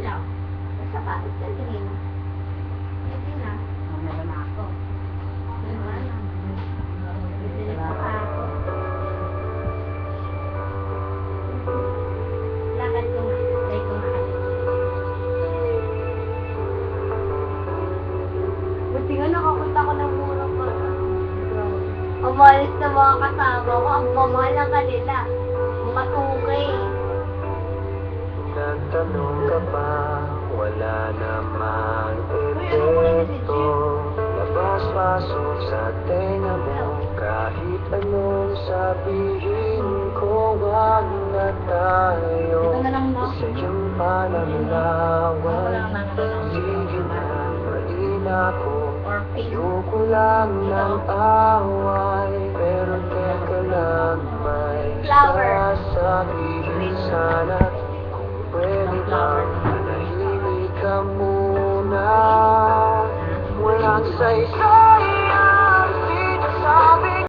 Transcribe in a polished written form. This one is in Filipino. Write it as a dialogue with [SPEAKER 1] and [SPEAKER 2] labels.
[SPEAKER 1] lang. Basta pa, sa tingin. Hindi na.
[SPEAKER 2] Meron na ako.
[SPEAKER 1] Wala na. Bibili pa ako. Lakad ko nga. Try ko nga. Buti nga nakapunta ko ng murang pa. Umalis na mga kasama ko. Ang mamahal ng kanila. Matukay.
[SPEAKER 3] Nagtanong ka pa, wala namang epekto. Labas-pasok sa tenga mo, kahit anong sabihin ko, wag na tayo. Sa iyong pananglawan, sige na, main ako. Ayoko lang ng away, pero teka lang, may sasabihin sana. Pwede bang manahimik ka muna? Walang say-say